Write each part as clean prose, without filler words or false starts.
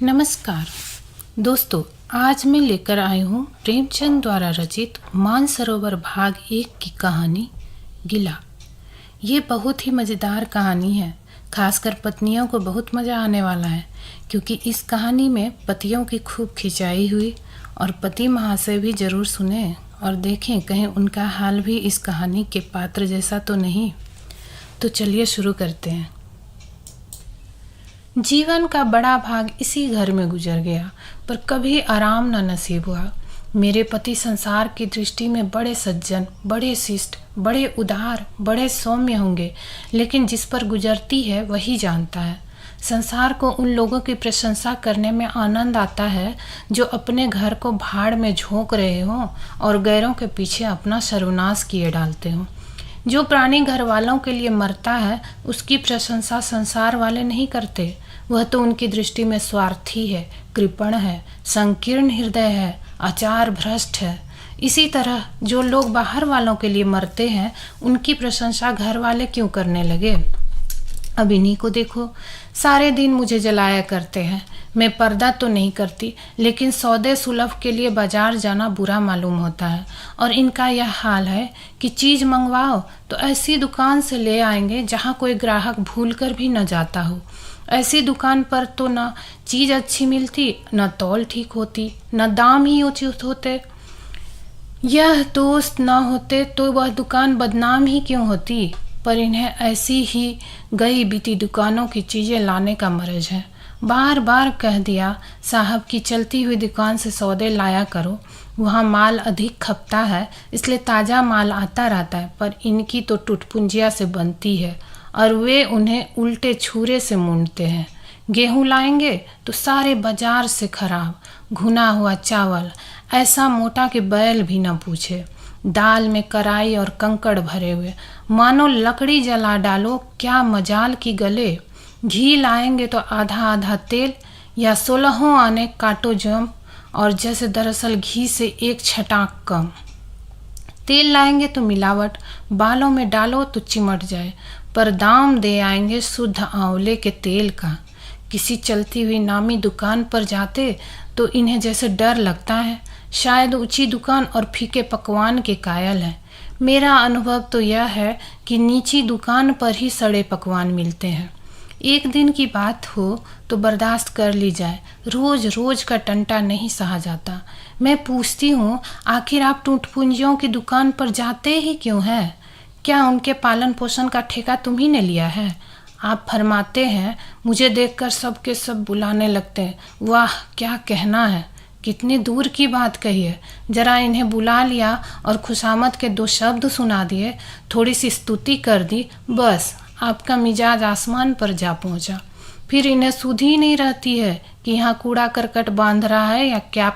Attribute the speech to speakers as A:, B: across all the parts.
A: नमस्कार दोस्तों, आज मैं लेकर आई हूँ प्रेमचंद द्वारा रचित मानसरोवर भाग 1 की कहानी गिला। ये बहुत ही मज़ेदार कहानी है। खासकर पत्नियों को बहुत मज़ा आने वाला है, क्योंकि इस कहानी में पतियों की खूब खिंचाई हुई और पति महाशय भी ज़रूर सुने और देखें कहीं उनका हाल भी इस कहानी के पात्र जैसा तो नहीं। तो चलिए शुरू करते हैं। जीवन का बड़ा भाग इसी घर में गुजर गया, पर कभी आराम न नसीब हुआ। मेरे पति संसार की दृष्टि में बड़े सज्जन, बड़े शिष्ट, बड़े उदार, बड़े सौम्य होंगे, लेकिन जिस पर गुजरती है वही जानता है। संसार को उन लोगों की प्रशंसा करने में आनंद आता है जो अपने घर को भाड़ में झोंक रहे हों और गैरों के पीछे अपना सर्वनाश किए डालते हों। जो प्राणी घर वालों के लिए मरता है उसकी प्रशंसा संसार वाले नहीं करते। वह तो उनकी दृष्टि में स्वार्थी है, कृपण है, संकीर्ण हृदय है, आचार भ्रष्ट है। इसी तरह जो लोग बाहर वालों के लिए मरते हैं उनकी प्रशंसा घर वाले क्यों करने लगे। अब इन्हीं को देखो, सारे दिन मुझे जलाया करते हैं। मैं पर्दा तो नहीं करती, लेकिन सौदे सुलभ के लिए बाजार जाना बुरा मालूम होता है। और इनका यह हाल है कि चीज़ मंगवाओ तो ऐसी दुकान से ले आएंगे जहाँ कोई ग्राहक भूल कर भी न जाता हो। ऐसी दुकान पर तो न चीज़ अच्छी मिलती, न तौल ठीक होती, न दाम ही उचित होते। यह दोस्त न होते तो वह दुकान बदनाम ही क्यों होती। पर इन्हें ऐसी ही गई बीती दुकानों की चीज़ें लाने का मर्ज है। बार बार कह दिया साहब की चलती हुई दुकान से सौदे लाया करो, वहाँ माल अधिक खपता है, इसलिए ताज़ा माल आता रहता है। पर इनकी तो टुटपुंजिया से बनती है और वे उन्हें उल्टे छुरे से मूंदते हैं। गेहूँ लाएंगे तो सारे बाजार से खराब, घुना हुआ चावल ऐसा मोटा कि बैल भी न पूछे। दाल में कराई और कंकड़ भरे हुए, मानो लकड़ी जला डालो क्या मजाल की गले। घी लाएंगे तो आधा आधा तेल या 16 आने काटो जम, और जैसे दरअसल घी से एक छटाक कम। तेल लाएंगे तो मिलावट, बालों में डालो तो चिमट जाए, पर दाम दे आएंगे शुद्ध आंवले के तेल का। किसी चलती हुई नामी दुकान पर जाते तो इन्हें जैसे डर लगता है, शायद ऊंची दुकान और फीके पकवान के कायल है। मेरा अनुभव तो यह है कि नीची दुकान पर ही सड़े पकवान मिलते हैं। एक दिन की बात हो तो बर्दाश्त कर ली जाए, रोज रोज का टंटा नहीं सहा जाता। मैं पूछती हूँ, आखिर आप टूटपुंजियों की दुकान पर जाते ही क्यों हैं? क्या उनके पालन पोषण का ठेका तुम्ही ने लिया है? आप फरमाते हैं। मुझे देखकर सबके सब बुलाने लगते हैं। वाह क्या कहना है, कितनी दूर की बात कही है। जरा इन्हें बुला लिया और खुशामद के 2 शब्द सुना दिए, थोड़ी सी स्तुति कर दी, बस आपका मिजाज आसमान पर जा पहुंचा। फिर इन्हें सुध ही नहीं रहती है कि यहाँ कूड़ा करकट बांध रहा है या क्या।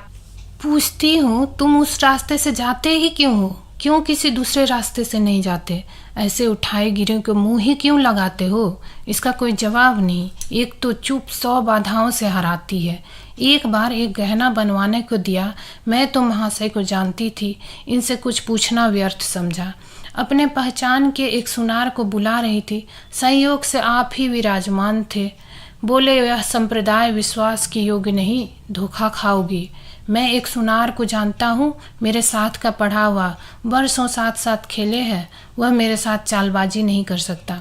A: पूछती हूँ, तुम उस रास्ते से जाते ही क्यों हो? क्यों किसी दूसरे रास्ते से नहीं जाते? ऐसे उठाए गिरे को मुंह ही क्यों लगाते हो? इसका कोई जवाब नहीं। एक तो चुप 100 बाधाओं से हराती है। एक बार एक गहना बनवाने को दिया, मैं तो महाशय को जानती थी, इनसे कुछ पूछना व्यर्थ समझा। अपने पहचान के एक सुनार को बुला रही थी, संयोग से आप ही विराजमान थे। बोले यह संप्रदाय विश्वास की योग्य नहीं, धोखा खाओगी। मैं एक सुनार को जानता हूँ, मेरे साथ का पढ़ा हुआ, वर्षों साथ साथ खेले हैं, वह मेरे साथ चालबाजी नहीं कर सकता।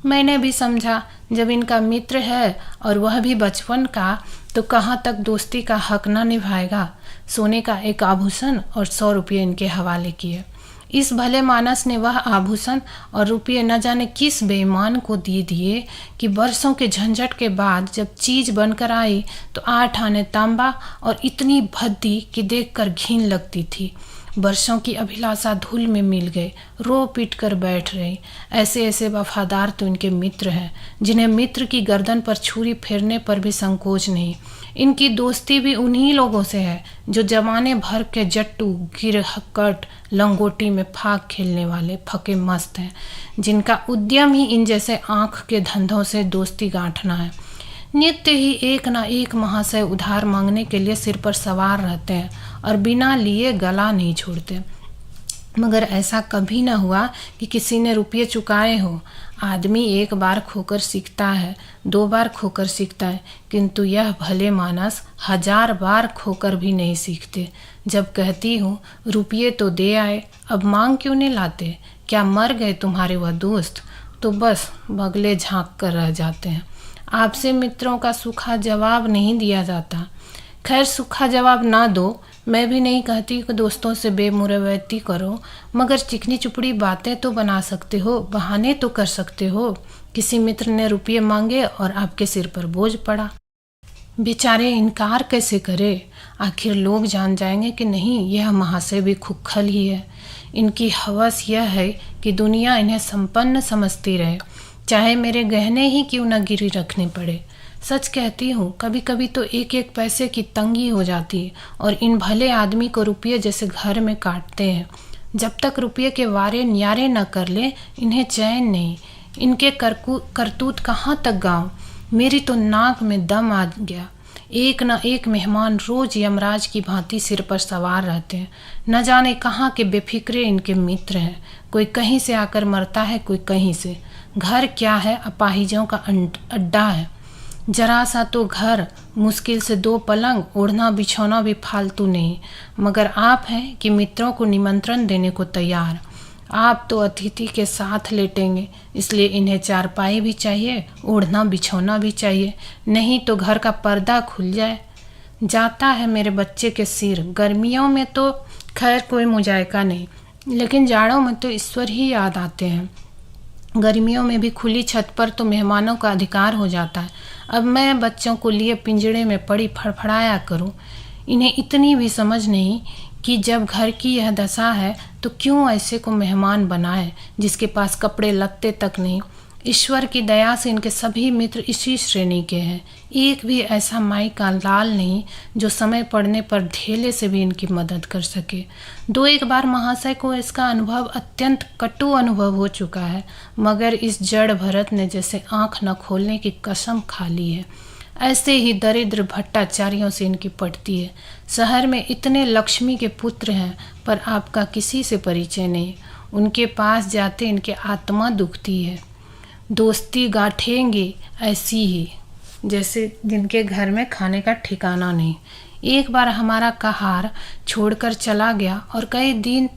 A: मैंने भी समझा जब इनका मित्र है और वह भी बचपन का, तो कहाँ तक दोस्ती का हक न निभाएगा। सोने का एक आभूषण और 100 रुपये इनके हवाले किए। इस भले मानस ने वह आभूषण और रुपये न जाने किस बेईमान को दे दिए कि वर्षों के झंझट के बाद जब चीज़ बनकर आई तो 8 आने तांबा और इतनी भद्दी कि देखकर घिन लगती थी। वर्षों की अभिलाषा धूल में मिल गए, रो पीट कर बैठ रही। ऐसे ऐसे वफादार तो इनके मित्र हैं जिन्हें मित्र की गर्दन पर छुरी फेरने पर भी संकोच नहीं। इनकी दोस्ती भी उन्हीं लोगों से है जो जमाने भर के जट्टू, गिरहकट, लंगोटी में फाक खेलने वाले फके मस्त हैं, जिनका उद्यम ही इन जैसे आँख के धंधों से दोस्ती गांठना है। नित्य ही एक ना एक महाशय उधार मांगने के लिए सिर पर सवार रहते हैं और बिना लिए गला नहीं छोड़ते। मगर ऐसा कभी न हुआ कि किसी ने रुपये चुकाए हो। आदमी एक बार खोकर सीखता है, 2 बार खोकर सीखता है, किंतु यह भले मानस 1000 बार खोकर भी नहीं सीखते। जब कहती हूँ रुपये तो दे आए, अब मांग क्यों नहीं लाते? क्या मर गए तुम्हारे वह दोस्त? तो बस बगले झांक कर रह जाते हैं। आपसे मित्रों का सूखा जवाब नहीं दिया जाता। खैर, सूखा जवाब ना दो, मैं भी नहीं कहती कि दोस्तों से बेमुरवैती करो, मगर चिकनी चुपड़ी बातें तो बना सकते हो, बहाने तो कर सकते हो। किसी मित्र ने रुपये मांगे और आपके सिर पर बोझ पड़ा, बेचारे इनकार कैसे करे? आखिर लोग जान जाएंगे कि नहीं, यह महाशय भी खुखल ही है। इनकी हवस यह है कि दुनिया इन्हें संपन्न समझती रहे, चाहे मेरे गहने ही क्यों न गिरी रखने पड़े। सच कहती हूँ, कभी कभी तो एक एक पैसे की तंगी हो जाती है और इन भले आदमी को रुपये जैसे घर में काटते हैं। जब तक रुपये के वारे न्यारे न कर ले, इन्हें चैन नहीं। इनके करतूत कहाँ तक गाऊं? मेरी तो नाक में दम आ गया। एक न एक मेहमान रोज यमराज की भांति सिर पर सवार रहते हैं। न जाने कहाँ के बेफिक्रे इनके मित्र हैं। कोई कहीं से आकर मरता है, कोई कहीं से। घर क्या है, अपाहिजों का अड्डा है। जरा सा तो घर, मुश्किल से 2 पलंग, ओढ़ना बिछौना भी फालतू नहीं। मगर आप हैं कि मित्रों को निमंत्रण देने को तैयार। आप तो अतिथि के साथ लेटेंगे, इसलिए इन्हें चारपाई भी चाहिए, ओढ़ना बिछौना भी चाहिए, नहीं तो घर का पर्दा खुल जाता है मेरे बच्चे के सिर। गर्मियों में तो खैर कोई मुजायका नहीं, लेकिन जाड़ों में तो ईश्वर ही याद आते हैं। गर्मियों में भी खुली छत पर तो मेहमानों का अधिकार हो जाता है। अब मैं बच्चों को लिए पिंजड़े में पड़ी फड़फड़ाया करूं। इन्हें इतनी भी समझ नहीं कि जब घर की यह दशा है तो क्यों ऐसे को मेहमान बनाए जिसके पास कपड़े लत्ते तक नहीं। ईश्वर की दया से इनके सभी मित्र इसी श्रेणी के हैं। एक भी ऐसा माई का लाल नहीं जो समय पड़ने पर ढेले से भी इनकी मदद कर सके। 2-1 बार महाशय को इसका अनुभव अत्यंत कटु अनुभव हो चुका है, मगर इस जड़ भरत ने जैसे आंख न खोलने की कसम खा ली है। ऐसे ही दरिद्र भट्टाचार्यों से इनकी पड़ती है। शहर में इतने लक्ष्मी के पुत्र हैं, पर आपका किसी से परिचय नहीं। उनके पास जाते इनके आत्मा दुखती है। दोस्ती गांठेंगे ऐसी ही जैसे जिनके घर में खाने का ठिकाना नहीं। एक बार हमारा कहार छोड़कर चला गया और कई दिन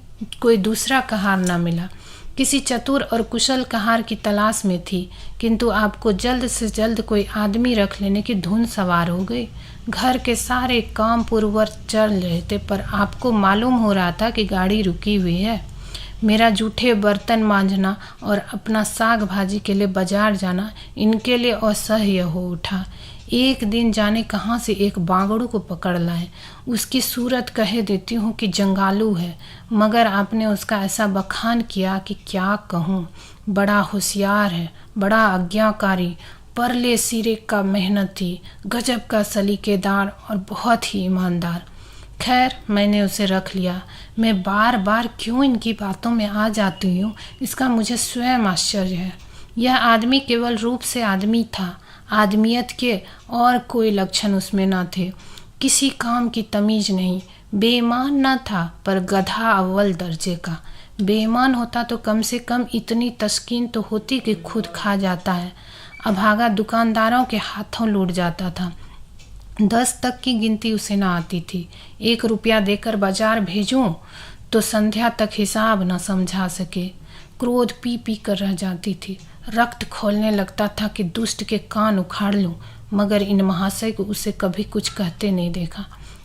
A: कोई दूसरा कहार न मिला। किसी चतुर और कुशल कहार की तलाश में थी, किंतु आपको जल्द से जल्द कोई आदमी रख लेने की धुन सवार हो गई। घर के सारे काम पूर्ववत चल रहे थे, पर आपको मालूम हो रहा था कि गाड़ी रुकी हुई है। मेरा जूठे बर्तन मांजना और अपना साग भाजी के लिए बाजार जाना इनके लिए असह्य हो उठा। एक दिन जाने कहाँ से एक बांगड़ू को पकड़ लाए। उसकी सूरत कह देती हूँ कि जंगालू है, मगर आपने उसका ऐसा बखान किया कि क्या कहूँ। बड़ा होशियार है, बड़ा आज्ञाकारी, परले सिरे का मेहनती, गजब का सलीकेदार और बहुत ही ईमानदार। खैर, मैंने उसे रख लिया। मैं बार बार क्यों इनकी बातों में आ जाती हूँ, इसका मुझे स्वयं आश्चर्य है। यह आदमी केवल रूप से आदमी था, आदमियत के और कोई लक्षण उसमें न थे। किसी काम की तमीज नहीं। बेईमान न था, पर गधा अव्वल दर्जे का। बेईमान होता तो कम से कम इतनी तस्कीन तो होती कि खुद खा जाता है, अभागा दुकानदारों के हाथों लूट जाता था। 10 तक की गिनती उसे ना आती थी। 1 रुपया देकर बाजार भेजूं तो संध्या तक हिसाब न समझा सके। क्रोध पी पी कर रह जाती थी। रक्त खोलने लगता था कि दुष्ट के कान उखाड़ लूं, मगर इन महाशय को उसे कभी कुछ कहते नहीं देखा।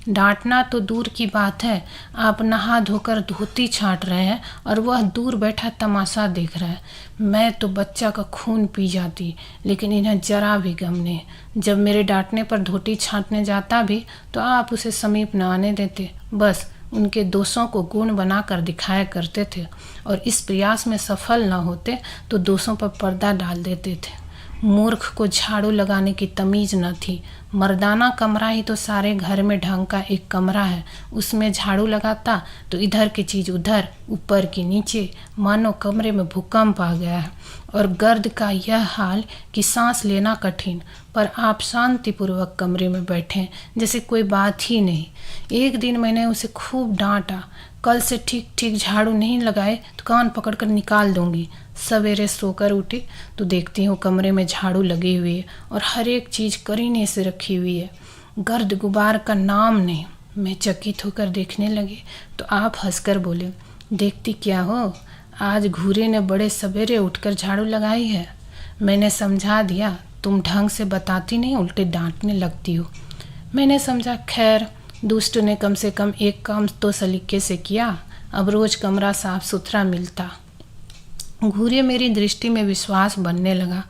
A: डांटना तो दूर की बात है, आप नहा धोकर धोती छांट रहे हैं और वह दूर बैठा तमाशा देख रहा है। मैं तो बच्चा का खून पी जाती, लेकिन इन्हें जरा भी गम नहीं। जब मेरे डांटने पर धोती छांटने जाता भी तो आप उसे समीप न आने देते, बस उनके दोषों को गुण बनाकर दिखाया करते थे, और इस प्रयास में सफल न होते तो दोषों पर पर्दा डाल देते थे। मूर्ख को झाड़ू लगाने की तमीज न थी। मर्दाना कमरा ही तो सारे घर में ढंग का एक कमरा है, उसमें झाड़ू लगाता तो इधर की चीज़ उधर, ऊपर की नीचे, मानो कमरे में भूकंप आ गया है। और गर्द का यह हाल कि सांस लेना कठिन, पर आप शांतिपूर्वक कमरे में बैठें जैसे कोई बात ही नहीं। एक दिन मैंने उसे खूब डांटा। कल से ठीक ठीक झाड़ू नहीं लगाए तो कान पकड़कर निकाल दूंगी। सवेरे सोकर उठी तो देखती हूँ कमरे में झाड़ू लगी हुई है और हर एक चीज़ करीने से रखी हुई है। गर्द गुबार का नाम नहीं। मैं चकित होकर देखने लगी तो आप हंसकर बोले, देखती क्या हो, आज घूरे ने बड़े सवेरे उठकर झाड़ू लगाई है। मैंने समझा दिया, तुम ढंग से बताती नहीं, उल्टे डांटने लगती हो। मैंने समझा खैर दुष्ट ने कम से कम एक काम तो सलीके से किया, अब रोज कमरा साफ सुथरा मिलता। घूरे मेरी दृष्टि में विश्वास बनने लगा।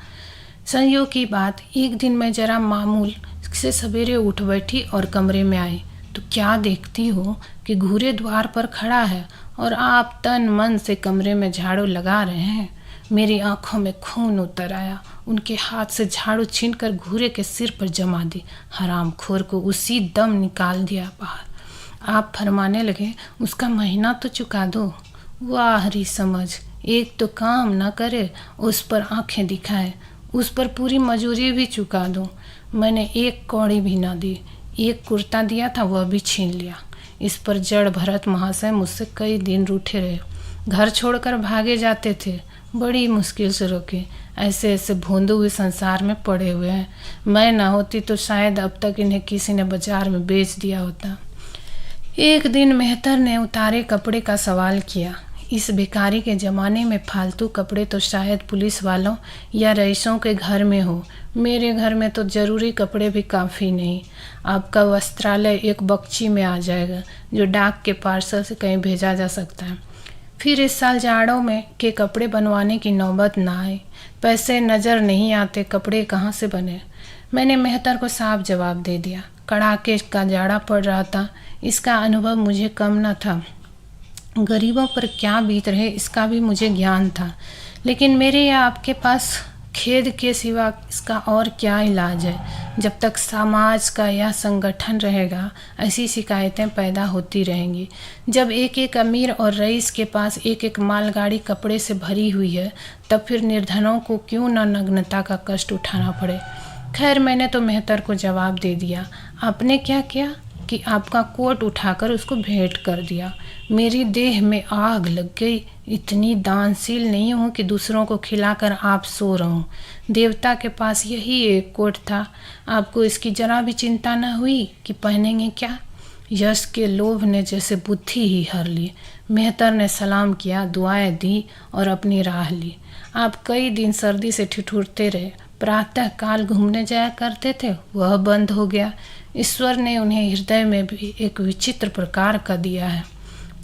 A: संयोग की बात, एक दिन मैं जरा मामूल से सवेरे उठ बैठी और कमरे में आई तो क्या देखती हूँ कि घूरे द्वार पर खड़ा है और आप तन मन से कमरे में झाड़ू लगा रहे हैं। मेरी आंखों में खून उतर आया। उनके हाथ से झाड़ू छीनकर घूरे के सिर पर जमा दी। हरामखोर को उसी दम निकाल दिया बाहर। आप फरमाने लगे, उसका महीना तो चुका दो। वाह हरी समझ, एक तो काम ना करे, उस पर आंखें दिखाए, उस पर पूरी मजूरी भी चुका दूं। मैंने एक कौड़ी भी ना दी। एक कुर्ता दिया था वह भी छीन लिया। इस पर जड़ भरत महाशय मुझसे कई दिन रूठे रहे। घर छोड़कर भागे जाते थे, बड़ी मुश्किल से रोके। ऐसे ऐसे भोंदू हुए संसार में पड़े हुए हैं। मैं ना होती तो शायद अब तक इन्हें किसी ने बाजार में बेच दिया होता। एक दिन मेहतर ने उतारे कपड़े का सवाल किया। इस भिखारी के ज़माने में फालतू कपड़े तो शायद पुलिस वालों या रईसों के घर में हो, मेरे घर में तो ज़रूरी कपड़े भी काफ़ी नहीं। आपका वस्त्रालय एक बक्ची में आ जाएगा जो डाक के पार्सल से कहीं भेजा जा सकता है। फिर इस साल जाड़ों में के कपड़े बनवाने की नौबत ना आए। पैसे नज़र नहीं आते, कपड़े कहाँ से बने। मैंने मेहतर को साफ जवाब दे दिया। कड़ाके का जाड़ा पड़ रहा था, इसका अनुभव मुझे कम न था। गरीबों पर क्या बीत रहे इसका भी मुझे ज्ञान था, लेकिन मेरे या आपके पास खेद के सिवा इसका और क्या इलाज है। जब तक समाज का यह संगठन रहेगा ऐसी शिकायतें पैदा होती रहेंगी। जब एक एक अमीर और रईस के पास एक एक मालगाड़ी कपड़े से भरी हुई है, तब फिर निर्धनों को क्यों न नग्नता का कष्ट उठाना पड़े। खैर मैंने तो मेहतर को जवाब दे दिया। आपने क्या किया कि आपका कोट उठाकर उसको भेंट कर दिया। मेरी देह में आग लग गई। इतनी दानशील नहीं हूँ कि दूसरों को खिलाकर आप सो रहूं। देवता के पास यही एक कोट था, आपको इसकी जरा भी चिंता न हुई कि पहनेंगे क्या। यश के लोभ ने जैसे बुद्धि ही हर ली। मेहतर ने सलाम किया, दुआएं दी और अपनी राह ली। आप कई दिन सर्दी से ठिठुरते रहे। प्रातः काल घूमने जाया करते थे, वह बंद हो गया। ईश्वर ने उन्हें हृदय में भी एक विचित्र प्रकार का दिया है।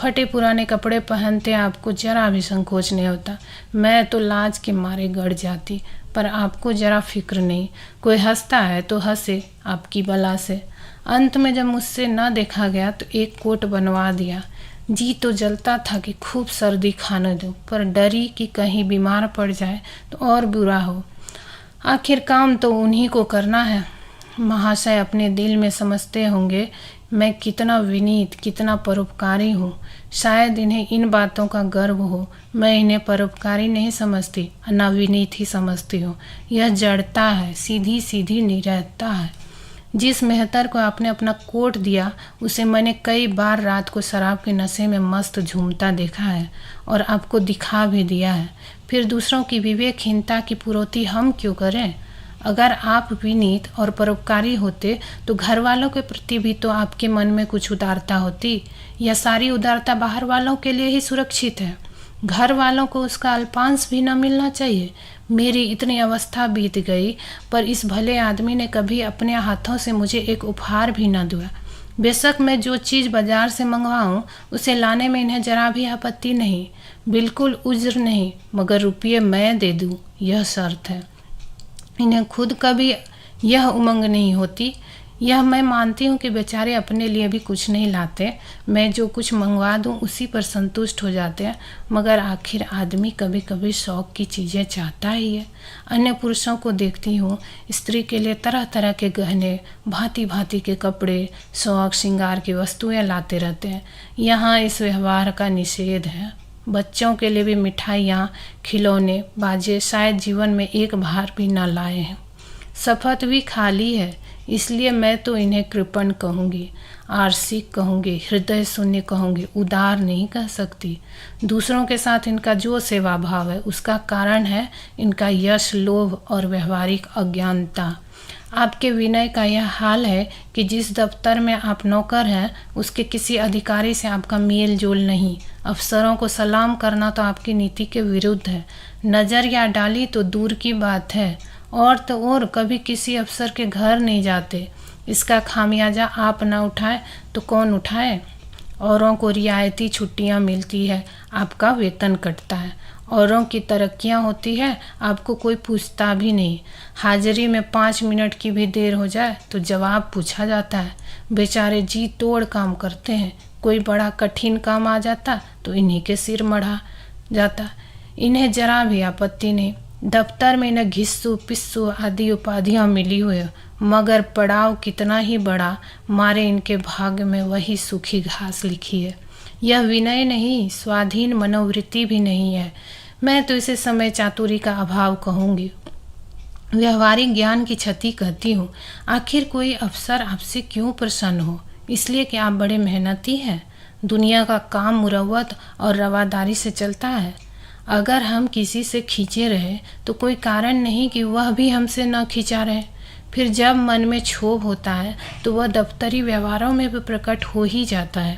A: फटे पुराने कपड़े पहनते आपको जरा भी संकोच नहीं होता। मैं तो लाज के मारे गड़ जाती, पर आपको जरा फिक्र नहीं। कोई हंसता है तो हंसे आपकी बला से। अंत में जब मुझसे न देखा गया तो एक कोट बनवा दिया। जी तो जलता था कि खूब सर्दी खाने दूं, पर डरी कि कहीं बीमार पड़ जाए तो और बुरा हो। आखिर काम तो उन्हीं को करना है। महाशय अपने दिल में समझते होंगे मैं कितना विनीत, कितना परोपकारी हूँ। शायद इन्हें इन बातों का गर्व हो। मैं इन्हें परोपकारी नहीं समझती, ना विनीत ही समझती हूँ। यह जड़ता है, सीधी सीधी निरहता है। जिस मेहतर को आपने अपना कोट दिया उसे मैंने कई बार रात को शराब के नशे में मस्त झूमता देखा है और आपको दिखा भी दिया है। फिर दूसरों की विवेकहीनता की पूर्ति हम क्यों करें। अगर आप विनीत और परोपकारी होते तो घर वालों के प्रति भी तो आपके मन में कुछ उदारता होती। यह सारी उदारता बाहर वालों के लिए ही सुरक्षित है, घर वालों को उसका अल्पांश भी न मिलना चाहिए। मेरी इतनी अवस्था बीत गई, पर इस भले आदमी ने कभी अपने हाथों से मुझे एक उपहार भी न दिया। बेशक मैं जो चीज़ बाजार से मंगवाऊं उसे लाने में इन्हें जरा भी आपत्ति नहीं, बिल्कुल उज्र नहीं, मगर रुपये मैं दे दूं यह शर्त है। इन्हें खुद कभी यह उमंग नहीं होती। यह मैं मानती हूँ कि बेचारे अपने लिए भी कुछ नहीं लाते, मैं जो कुछ मंगवा दूँ उसी पर संतुष्ट हो जाते हैं, मगर आखिर आदमी कभी कभी शौक़ की चीज़ें चाहता ही है। अन्य पुरुषों को देखती हूँ स्त्री के लिए तरह तरह के गहने, भांति भांति के कपड़े, शौक श्रृंगार की वस्तुएं लाते रहते हैं। यहाँ इस व्यवहार का निषेध है। बच्चों के लिए भी मिठाइयाँ, खिलौने, बाजे शायद जीवन में एक बार भी न लाए हैं। शपथ भी खाली है इसलिए मैं तो इन्हें कृपण कहूँगी, आर्सिक कहूँगी, हृदय शून्य कहूँगी, उदार नहीं कह सकती। दूसरों के साथ इनका जो सेवा भाव है उसका कारण है इनका यश, लोभ और व्यवहारिक अज्ञानता। आपके विनय का यह हाल है कि जिस दफ्तर में आप नौकर हैं उसके किसी अधिकारी से आपका मेल जोल नहीं। अफसरों को सलाम करना तो आपकी नीति के विरुद्ध है। नज़र या डाली तो दूर की बात है, और तो और कभी किसी अफसर के घर नहीं जाते। इसका खामियाजा आप ना उठाए तो कौन उठाए। औरों को रियायती छुट्टियां मिलती है, आपका वेतन कटता है। औरों की तरक्कियां होती है, आपको कोई पूछता भी नहीं। हाजिरी में 5 मिनट की भी देर हो जाए तो जवाब पूछा जाता है। बेचारे जी तोड़ काम करते हैं, कोई बड़ा कठिन काम आ जाता तो इन्हीं के सिर मढ़ा जाता। इन्हें जरा भी आपत्ति नहीं। दफ्तर में इन्हें घिस्सू पिस्सू आदि उपाधियां मिली हुई, मगर पड़ाव कितना ही बड़ा, मारे इनके भाग्य में वही सूखी घास लिखी है। यह विनय नहीं, स्वाधीन मनोवृत्ति भी नहीं है। मैं तो इसे समय चातुरी का अभाव कहूँगी, व्यवहारिक ज्ञान की क्षति कहती हूँ। आखिर कोई अफसर आपसे क्यों प्रसन्न हो? इसलिए कि आप बड़े मेहनती हैं। दुनिया का काम मुरव्वत और रवादारी से चलता है। अगर हम किसी से खींचे रहे तो कोई कारण नहीं कि वह भी हमसे न खींचा रहे। फिर जब मन में क्षोभ होता है तो वह दफ्तरी व्यवहारों में भी प्रकट हो ही जाता है।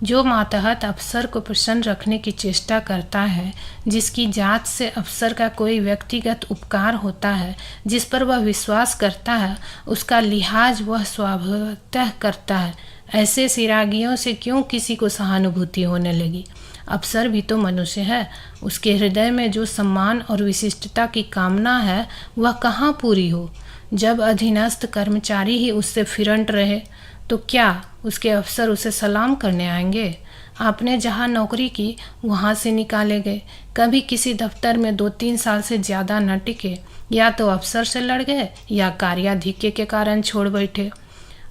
A: जो मातहत अफसर को प्रसन्न रखने की चेष्टा करता है, जिसकी जात से अफसर का कोई व्यक्तिगत उपकार होता है, जिस पर वह विश्वास करता है, उसका लिहाज वह स्वभावतः करता है। ऐसे सिरागियों से क्यों किसी को सहानुभूति होने लगी? अफसर भी तो मनुष्य है। उसके हृदय में जो सम्मान और विशिष्टता की कामना है वह कहाँ पूरी हो? जब अधीनस्थ कर्मचारी ही उससे फिरंट रहे तो क्या उसके अफसर उसे सलाम करने आएंगे? आपने जहाँ नौकरी की वहाँ से निकाले गए। कभी किसी दफ्तर में 2-3 साल से ज़्यादा न टिके, या तो अफसर से लड़ गए या कार्याधिक्य के कारण छोड़ बैठे।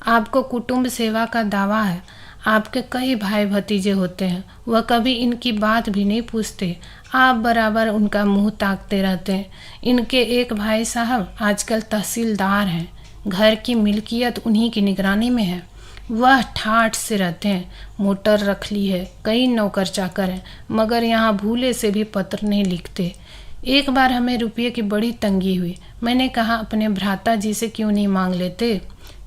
A: आपको कुटुंब सेवा का दावा है। आपके कई भाई भतीजे होते हैं, वह कभी इनकी बात भी नहीं पूछते। आप बराबर उनका मुंह ताकते रहते हैं। इनके एक भाई साहब आजकल तहसीलदार हैं। घर की मिल्कियत उन्हीं की निगरानी में है। वह ठाठ से रहते हैं। मोटर रख ली है, कई नौकर चाकर हैं, मगर यहाँ भूले से भी पत्र नहीं लिखते। एक बार हमें रुपये की बड़ी तंगी हुई। मैंने कहा अपने भ्राता जी से क्यों नहीं मांग लेते?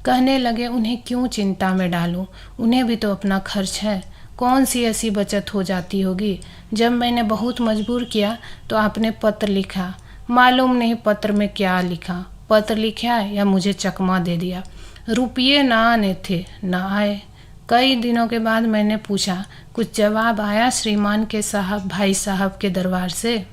A: कहने लगे उन्हें क्यों चिंता में डालूं, उन्हें भी तो अपना खर्च है। कौन सी ऐसी बचत हो जाती होगी? जब मैंने बहुत मजबूर किया तो आपने पत्र लिखा। मालूम नहीं पत्र में क्या लिखा। पत्र लिखा या मुझे चकमा दे दिया। रुपये ना आने थे, ना आए। कई दिनों के बाद मैंने पूछा, कुछ जवाब आया श्रीमान के साहब भाई साहब के दरबार से?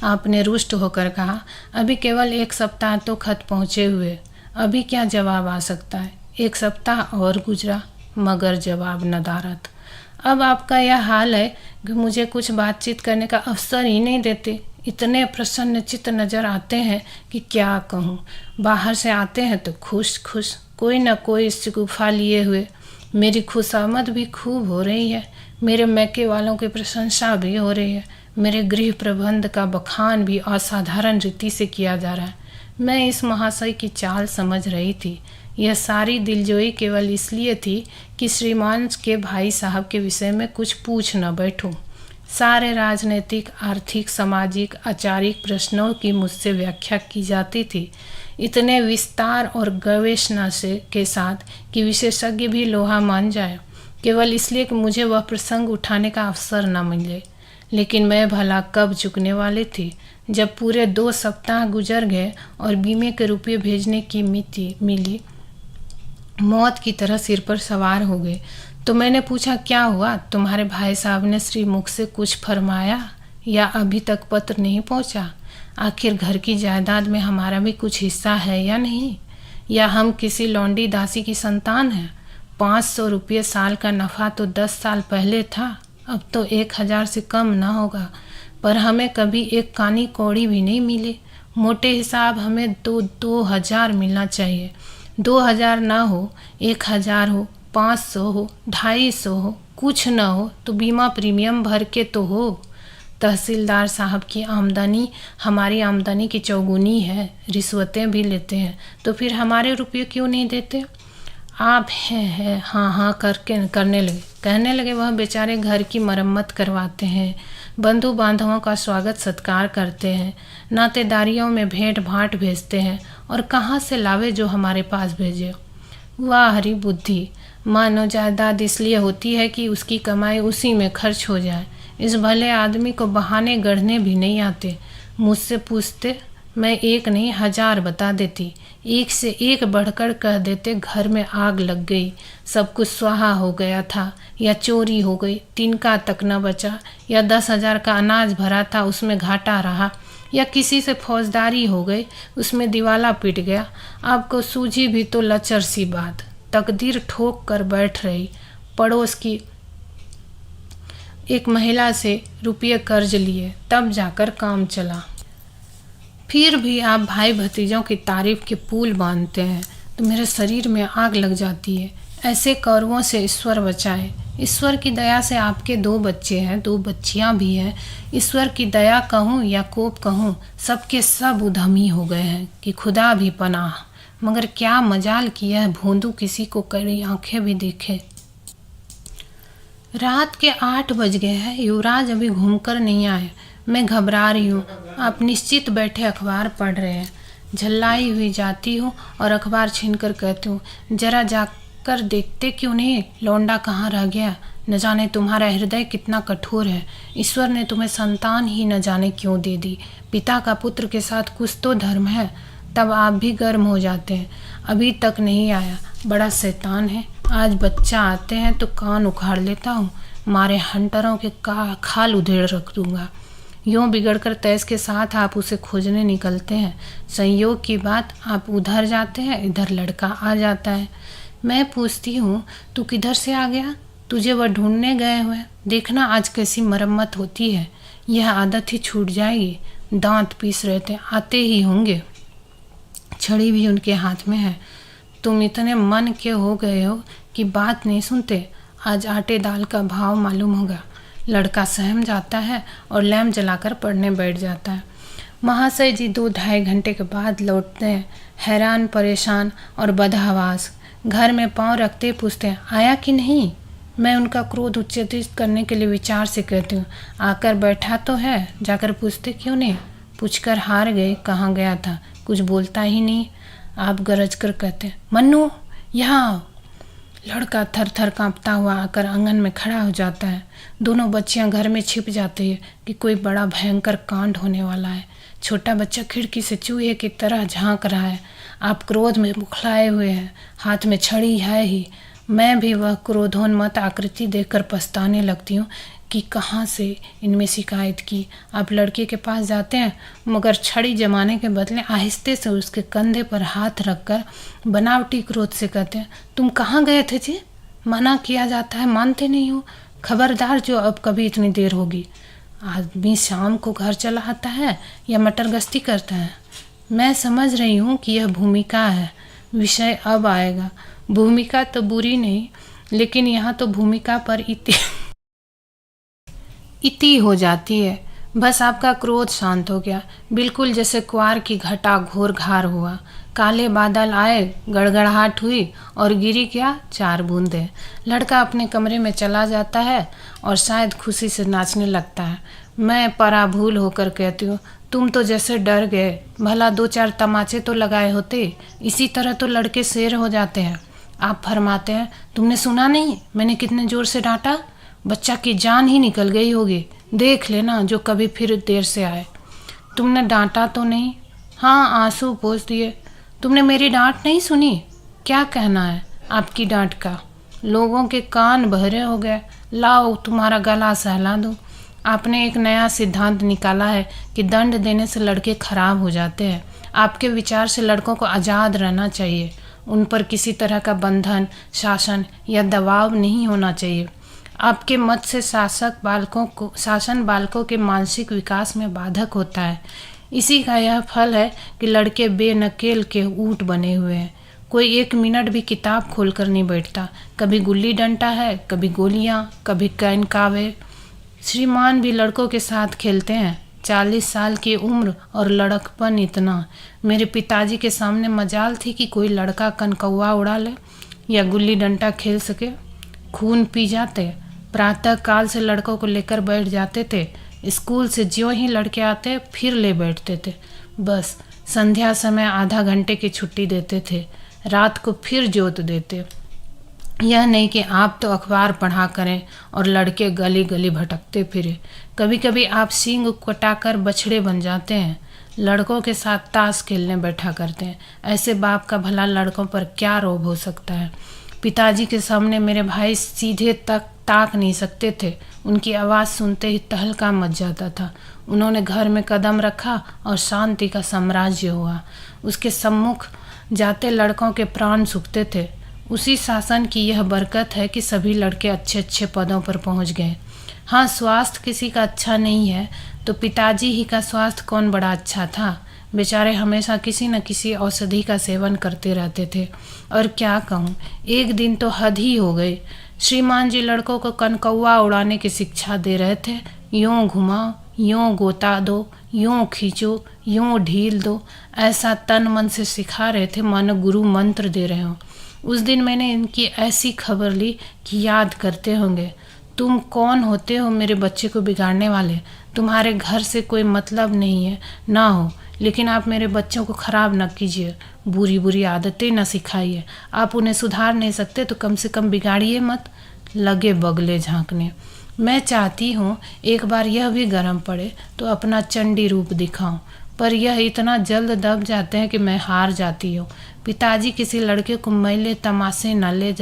A: आपने रुष्ट होकर कहा, अभी केवल 1 सप्ताह तो खत पहुँचे हुए, अभी क्या जवाब आ सकता है? 1 सप्ताह और गुजरा, मगर जवाब नदारद। अब आपका यह हाल है कि मुझे कुछ बातचीत करने का अवसर ही नहीं देते। इतने प्रसन्न चित्त नजर आते हैं कि क्या कहूँ। बाहर से आते हैं तो खुश खुश, कोई न कोई शिकूफा लिए हुए। मेरी खुशामद भी खूब हो रही है। मेरे मैके वालों की प्रशंसा भी हो रही है। मेरे गृह प्रबंध का बखान भी असाधारण रीति से किया जा रहा है। मैं इस महाशय की चाल समझ रही थी। यह सारी दिलजोई केवल इसलिए थी कि श्रीमान के भाई साहब के विषय में कुछ पूछ न बैठूं। सारे राजनीतिक, आर्थिक, सामाजिक, आचारिक प्रश्नों की मुझसे व्याख्या की जाती थी, इतने विस्तार और गवेषणा से के साथ कि विशेषज्ञ भी लोहा मान जाए, केवल इसलिए कि मुझे वह प्रसंग उठाने का अवसर न मिले। लेकिन मैं भला कब झुकने वाली थी? जब पूरे 2 सप्ताह गुजर गए और बीमे के रुपये भेजने की मिति मिली, मौत की तरह सिर पर सवार हो गए, तो मैंने पूछा, क्या हुआ? तुम्हारे भाई साहब ने श्रीमुख से कुछ फरमाया या अभी तक पत्र नहीं पहुंचा? आखिर घर की जायदाद में हमारा भी कुछ हिस्सा है या नहीं? या हम किसी लौंडी दासी की संतान हैं? 500 रुपये साल का नफ़ा तो 10 साल पहले था, अब तो 1000 से कम ना होगा। पर हमें कभी एक कानी कौड़ी भी नहीं मिली। मोटे हिसाब हमें 2000 मिलना चाहिए। 2000 ना हो, 1000 हो, 500 हो, 250 हो, कुछ न हो तो बीमा प्रीमियम भर के तो हो। तहसीलदार साहब की आमदनी हमारी आमदनी की चौगुनी है, रिश्वतें भी लेते हैं, तो फिर हमारे रुपये क्यों नहीं देते? आप हैं हाँ हाँ करके कहने लगे वह बेचारे घर की मरम्मत करवाते हैं, बंधु बांधवों का स्वागत सत्कार करते हैं, नातेदारियों में भेंट भाट भेजते हैं, और कहाँ से लावे जो हमारे पास भेजे। वाह हरी बुद्धि! मानो जायदाद इसलिए होती है कि उसकी कमाई उसी में खर्च हो जाए। इस भले आदमी को बहाने गढ़ने भी नहीं आते। मुझसे पूछते, मैं एक नहीं 1000 बता देती। एक से एक बढ़कर कह देते घर में आग लग गई, सब कुछ स्वाहा हो गया था, या चोरी हो गई, तिनका तक न बचा, या 10,000 का अनाज भरा था उसमें घाटा रहा, या किसी से फौजदारी हो गई उसमें दिवाला पिट गया। आपको सूझी भी तो लचर सी बात। तकदीर ठोक कर बैठ रही। पड़ोस की एक महिला से रुपये कर्ज लिए, तब जाकर काम चला। फिर भी आप भाई भतीजों की तारीफ के पुल बांधते हैं तो मेरे शरीर में आग लग जाती है। ऐसे कौरवों से ईश्वर बचाए। ईश्वर की दया से आपके 2 बच्चे हैं, 2 बच्चियां भी हैं। ईश्वर की दया कहूँ या कोप कहूँ, सबके सब उधमी हो गए हैं कि खुदा भी पनाह। मगर क्या मजाल कि यह भोंदू किसी को कड़ी आंखें भी देखे। रात के 8 बज गए हैं, युवराज अभी घूमकर नहीं आए। मैं घबरा रही हूँ। आप निश्चित बैठे अखबार पढ़ रहे हैं। झल्लाई हुई जाती हूँ और अखबार छीनकर कहती हूँ, जरा जाकर देखते क्यों नहीं, लौंडा कहाँ रह गया। न जाने तुम्हारा हृदय कितना कठोर है। ईश्वर ने तुम्हें संतान ही न जाने क्यों दे दी। पिता का पुत्र के साथ कुछ तो धर्म है। तब आप भी गर्म हो जाते हैं। अभी तक नहीं आया, बड़ा शैतान है। आज बच्चा आते हैं तो कान उखाड़ लेता हूँ, मारे हंटरों के खाल उधेड़ रख दूंगा। यूँ बिगड़कर तैस के साथ आप उसे खोजने निकलते हैं। संयोग की बात, आप उधर जाते हैं, इधर लड़का आ जाता है। मैं पूछती हूँ, तू किधर से आ गया? तुझे वह ढूंढने गए हुए। देखना आज कैसी मरम्मत होती है। यह आदत ही छूट जाएगी। दांत पीस रहे थे, आते ही होंगे। छड़ी भी उनके हाथ में है। तुम इतने मन के हो गए हो कि बात नहीं सुनते। आज आटे दाल का भाव मालूम होगा। लड़का सहम जाता है और लैम्प जलाकर पढ़ने बैठ जाता है। महाशय जी 2-2.5 घंटे के बाद लौटते हैं, हैरान परेशान और बदहवास। घर में पाँव रखते पूछते हैं, आया कि नहीं? मैं उनका क्रोध उच्चेजित करने के लिए विचार से कहती हूँ, आकर बैठा तो है। जाकर पूछते क्यों नहीं? पूछकर हार गए, कहाँ गया था, कुछ बोलता ही नहीं। आप गरज कर कहते हैं, मन्नू यहाँ आओ। लड़का थर थर कांपता हुआ आकर आंगन में खड़ा हो जाता है। दोनों बच्चियां घर में छिप जाती है कि कोई बड़ा भयंकर कांड होने वाला है। छोटा बच्चा खिड़की से चूहे की तरह झांक रहा है। आप क्रोध में बुखलाए हुए हैं, हाथ में छड़ी है ही। मैं भी वह क्रोधोन्मत्त आकृति देखकर पछताने लगती हूँ कि कहाँ से इनमें शिकायत की। आप लड़के के पास जाते हैं, मगर छड़ी जमाने के बदले आहिस्ते से उसके कंधे पर हाथ रखकर बनावटी क्रोध से कहते हैं, तुम कहाँ गए थे जी? मना किया जाता है, मानते नहीं हो। खबरदार जो अब कभी इतनी देर होगी। आदमी शाम को घर चला आता है या मटर गश्ती करता है। मैं समझ रही हूँ कि यह भूमिका है, विषय अब आएगा। भूमिका तो बुरी नहीं, लेकिन यहाँ तो भूमिका पर इति हो जाती है। बस आपका क्रोध शांत हो गया, बिल्कुल जैसे कुआर की घटा घोर घार हुआ। काले बादल आए, गड़गड़ाहट हुई और गिरी क्या 4 बूंदें। लड़का अपने कमरे में चला जाता है और शायद खुशी से नाचने लगता है। मैं पराभूल होकर कहती हूँ, तुम तो जैसे डर गए, भला 2-4 तमाचे तो लगाए होते। इसी तरह तो लड़के शेर हो जाते हैं। आप फरमाते हैं, तुमने सुना नहीं मैंने कितने जोर से डांटा? बच्चा की जान ही निकल गई होगी। देख लेना जो कभी फिर देर से आए। तुमने डांटा तो नहीं? हाँ, आंसू पोंछ दिए। तुमने मेरी डांट नहीं सुनी? क्या कहना है आपकी डांट का? लोगों के कान बहरे हो गए। लाओ तुम्हारा गला सहला दूँ। आपने एक नया सिद्धांत निकाला है कि दंड देने से लड़के खराब हो जाते हैं। आपके विचार से लड़कों को आज़ाद रहना चाहिए। उन पर किसी तरह का बंधन, शासन या दबाव नहीं होना चाहिए। आपके मत से शासन बालकों के मानसिक विकास में बाधक होता है। इसी का यह फल है कि लड़के बेनकेल के ऊँट बने हुए हैं। कोई 1 मिनट भी किताब खोलकर नहीं बैठता। कभी गुल्ली डंडा है, कभी गोलियाँ, कभी कैन कावे। श्रीमान भी लड़कों के साथ खेलते हैं। 40 साल की उम्र और लड़कपन इतना। मेरे पिताजी के सामने मजाल थी कि कोई लड़का कनकौआ उड़ा ले या गुल्ली डंडा खेल सके। खून पी जाते। प्रातः काल से लड़कों को लेकर बैठ जाते थे। स्कूल से ज्यों ही लड़के आते फिर ले बैठते थे। बस संध्या समय आधा घंटे की छुट्टी देते थे। रात को फिर जोत देते। यह नहीं कि आप तो अखबार पढ़ा करें और लड़के गली गली भटकते फिरे। कभी कभी आप सींग कटाकर बछड़े बन जाते हैं। लड़कों के साथ ताश खेलने बैठा करते हैं। ऐसे बाप का भला लड़कों पर क्या रोब हो सकता है। पिताजी के सामने मेरे भाई सीधे तक ताक नहीं सकते थे। उनकी आवाज़ सुनते ही तहलका मच जाता था। उन्होंने घर में कदम रखा और शांति का साम्राज्य हुआ। उसके सम्मुख जाते लड़कों के प्राण सूखते थे। उसी शासन की यह बरकत है कि सभी लड़के अच्छे अच्छे पदों पर पहुंच गए। हाँ, स्वास्थ्य किसी का अच्छा नहीं है तो पिताजी ही का स्वास्थ्य कौन बड़ा अच्छा था। बेचारे हमेशा किसी न किसी औषधि का सेवन करते रहते थे। और क्या कहूँ, एक दिन तो हद ही हो गई। श्रीमान जी लड़कों को कनकौआ उड़ाने की शिक्षा दे रहे थे। यूँ घुमाओ, यूँ गोता दो, यूँ खींचो, यूँ ढील दो, ऐसा तन मन से सिखा रहे थे मानो गुरु मंत्र दे रहे हों। उस दिन मैंने इनकी ऐसी खबर ली कि याद करते होंगे। तुम कौन होते हो मेरे बच्चे को बिगाड़ने वाले? तुम्हारे घर से कोई मतलब नहीं है ना हो, लेकिन आप मेरे बच्चों को ख़राब न कीजिए, बुरी बुरी आदतें न सिखाइए। आप उन्हें सुधार नहीं सकते तो कम से कम बिगाड़िए मत। लगे बगले झांकने। मैं चाहती हूँ एक बार यह भी गर्म पड़े तो अपना चंडी रूप दिखाऊं, पर यह इतना जल्द दब जाते हैं कि मैं हार जाती हूँ। पिताजी किसी लड़के को मिले तमाशे न ले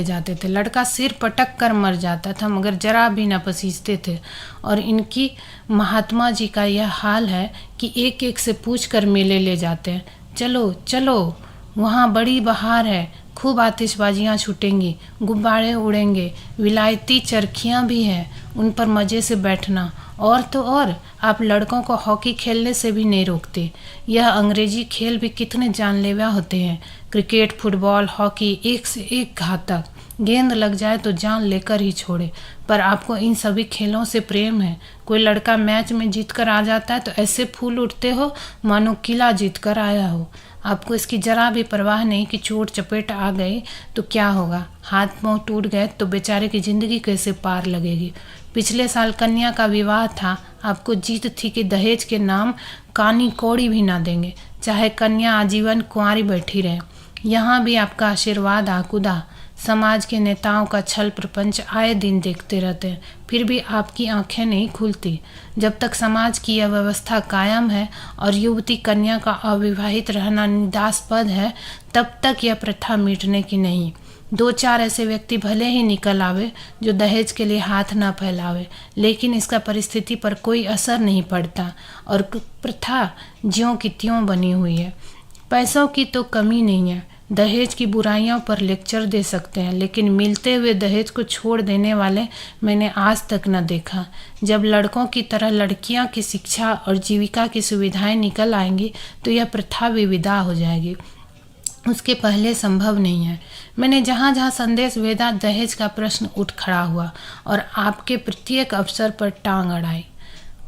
A: जाते थे। लड़का सिर पटक कर मर जाता था मगर जरा भी न पसीजते थे। और इनकी महात्मा जी का यह हाल है कि एक एक से पूछ कर मेले ले जाते हैं। चलो चलो, वहाँ बड़ी बहार है, खूब आतिशबाजियाँ छूटेंगी, गुब्बारे उड़ेंगे, विलायती चरखियाँ भी हैं, उन पर मज़े से बैठना। और तो और आप लड़कों को हॉकी खेलने से भी नहीं रोकते। यह अंग्रेजी खेल भी कितने जानलेवा होते हैं। क्रिकेट, फुटबॉल, हॉकी एक से एक घातक। गेंद लग जाए तो जान लेकर ही छोड़े। पर आपको इन सभी खेलों से प्रेम है। कोई लड़का मैच में जीत कर आ जाता है तो ऐसे फूल उठते हो मानो किला जीत कर आया हो। आपको इसकी जरा भी परवाह नहीं कि चोट चपेट आ गई तो क्या होगा। हाथ पांव टूट गए तो बेचारे की ज़िंदगी कैसे पार लगेगी। पिछले साल कन्या का विवाह था। आपको जीत थी कि दहेज के नाम कानी कौड़ी भी ना देंगे, चाहे कन्या आजीवन कुंवारी बैठी रहे। यहाँ भी आपका आशीर्वाद आकुदा। समाज के नेताओं का छल प्रपंच आए दिन देखते रहते हैं, फिर भी आपकी आंखें नहीं खुलती। जब तक समाज की यह व्यवस्था कायम है और युवती कन्या का अविवाहित रहना निंदास्पद है, तब तक यह प्रथा मिटने की नहीं। 2-4 ऐसे व्यक्ति भले ही निकल आवे जो दहेज के लिए हाथ ना फैलावे, लेकिन इसका परिस्थिति पर कोई असर नहीं पड़ता और प्रथा ज्यों की त्यों बनी हुई है। पैसों की तो कमी नहीं है। दहेज की बुराइयों पर लेक्चर दे सकते हैं, लेकिन मिलते हुए दहेज को छोड़ देने वाले मैंने आज तक न देखा। जब लड़कों की तरह लड़कियां की शिक्षा और जीविका की सुविधाएं निकल आएंगी तो यह प्रथा भी विदा हो जाएगी। उसके पहले संभव नहीं है। मैंने जहाँ जहाँ संदेश भेजा दहेज का प्रश्न उठ खड़ा हुआ और आपके प्रत्येक अवसर पर टांग अड़ाई।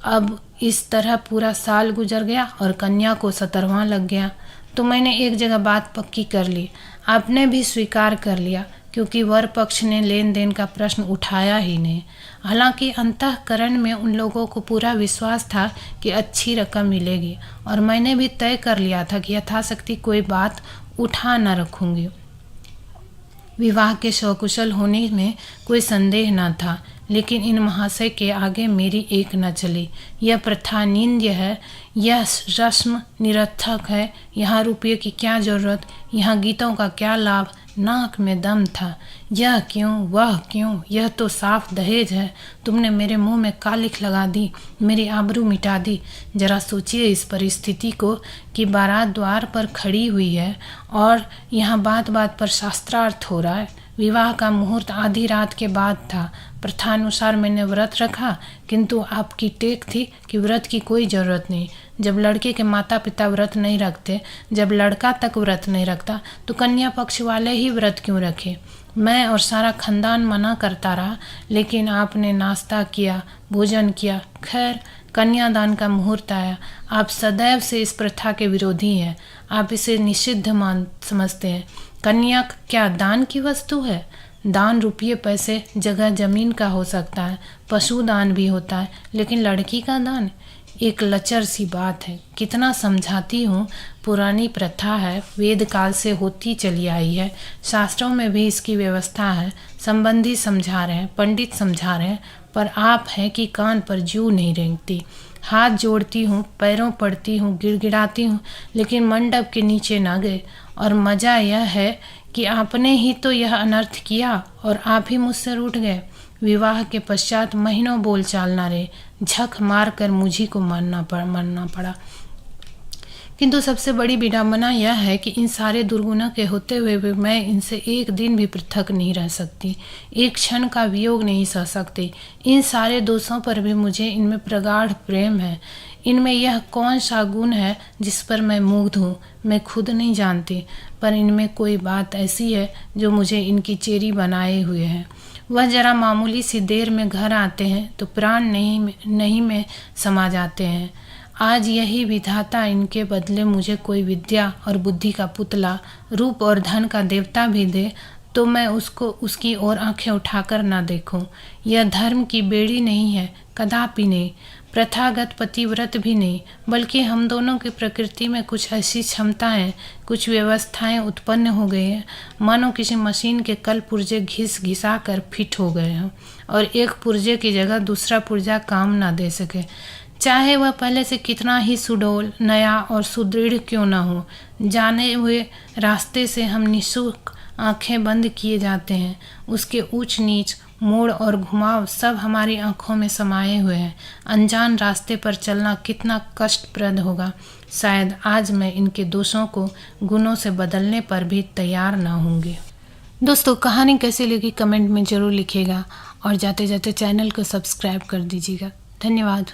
A: अब इस तरह पूरा साल गुजर गया और कन्या को 17वां लग गया तो मैंने एक जगह बात पक्की कर ली। आपने भी स्वीकार कर लिया क्योंकि वर पक्ष ने लेन देन का प्रश्न उठाया ही नहीं। हालांकि अंतःकरण में उन लोगों को पूरा विश्वास था कि अच्छी रकम मिलेगी और मैंने भी तय कर लिया था कि यथाशक्ति कोई बात उठा न रखूंगी। विवाह के सकुशल होने में कोई संदेह न था, लेकिन इन महाशय के आगे मेरी एक न चली। यह प्रथा निंद्य है, यह रस्म निरर्थक है। यहाँ रुपये की क्या ज़रूरत, यहाँ गीतों का क्या लाभ। नाक में दम था। यह क्यों, वह क्यों, यह तो साफ दहेज है। तुमने मेरे मुंह में कालिख लगा दी, मेरी आबरू मिटा दी। जरा सोचिए इस परिस्थिति को कि बारात द्वार पर खड़ी हुई है और यहाँ बात बात पर शास्त्रार्थ हो रहा है। विवाह का मुहूर्त आधी रात के बाद था। प्रथानुसार मैंने व्रत रखा, किंतु आपकी टेक थी कि व्रत की कोई ज़रूरत नहीं। जब लड़के के माता पिता व्रत नहीं रखते, जब लड़का तक व्रत नहीं रखता, तो कन्या पक्ष वाले ही व्रत क्यों रखे। मैं और सारा खानदान मना करता रहा, लेकिन आपने नाश्ता किया, भोजन किया। खैर, कन्यादान का मुहूर्त आया। आप सदैव से इस प्रथा के विरोधी हैं। आप इसे निषिद्ध समझते हैं। कन्या क्या दान की वस्तु है? दान रुपये पैसे जगह जमीन का हो सकता है, पशु दान भी होता है, लेकिन लड़की का दान एक लचर सी बात है। कितना समझाती हूँ, पुरानी प्रथा है, वेद काल से होती चली आई है, शास्त्रों में भी इसकी व्यवस्था है। संबंधी समझा रहे हैं, पंडित समझा रहे हैं, पर आप हैं कि कान पर जूं नहीं रेंगती। हाथ जोड़ती हूँ, पैरों पड़ती हूँ, गिड़गिड़ाती हूँ, लेकिन मंडप के नीचे ना गए। और मज़ा यह है कि आपने ही तो यह अनर्थ किया और आप ही मुझसे रूठ गए। विवाह के पश्चात महीनों बोलचाल न रहे, झक मार कर मुझी को मरना पड़ा। किंतु सबसे बड़ी विडंबना यह है कि इन सारे दुर्गुणों के होते हुए भी मैं इनसे एक दिन भी पृथक नहीं रह सकती, एक क्षण का वियोग नहीं सह सकती। इन सारे दोषों पर भी मुझे इनमें प्रगाढ़ प्रेम है। इनमें यह कौन सा गुण है जिस पर मैं मुग्ध हूँ, मैं खुद नहीं जानती, पर इनमें कोई बात ऐसी है जो मुझे इनकी चेरी बनाए हुए है। वह जरा मामूली सी देर में घर आते हैं तो प्राण नहीं में समा जाते हैं। आज यही विधाता इनके बदले मुझे कोई विद्या और बुद्धि का पुतला, रूप और धन का देवता भी दे, तो मैं उसकी ओर आंखें उठाकर ना देखूं। यह धर्म की बेड़ी नहीं है, कदापि नहीं, प्रथागत पतिव्रत भी नहीं, बल्कि हम दोनों की प्रकृति में कुछ ऐसी क्षमताएं, कुछ व्यवस्थाएं उत्पन्न हो गई हैं, मानो किसी मशीन के कल पुर्जे घिसा कर फिट हो गए हैं और एक पुर्जे की जगह दूसरा पुर्जा काम ना दे सके, चाहे वह पहले से कितना ही सुडौल, नया और सुदृढ़ क्यों न हो। जाने हुए रास्ते से हम निःशुल्क आंखें बंद किए जाते हैं। उसके ऊंच नीच, मोड़ और घुमाव सब हमारी आंखों में समाये हुए हैं। अनजान रास्ते पर चलना कितना कष्टप्रद होगा। शायद आज मैं इनके दोषों को गुणों से बदलने पर भी तैयार ना होंगी। दोस्तों, कहानी कैसी लगी कमेंट में ज़रूर लिखिएगा और जाते जाते चैनल को सब्सक्राइब कर दीजिएगा। धन्यवाद।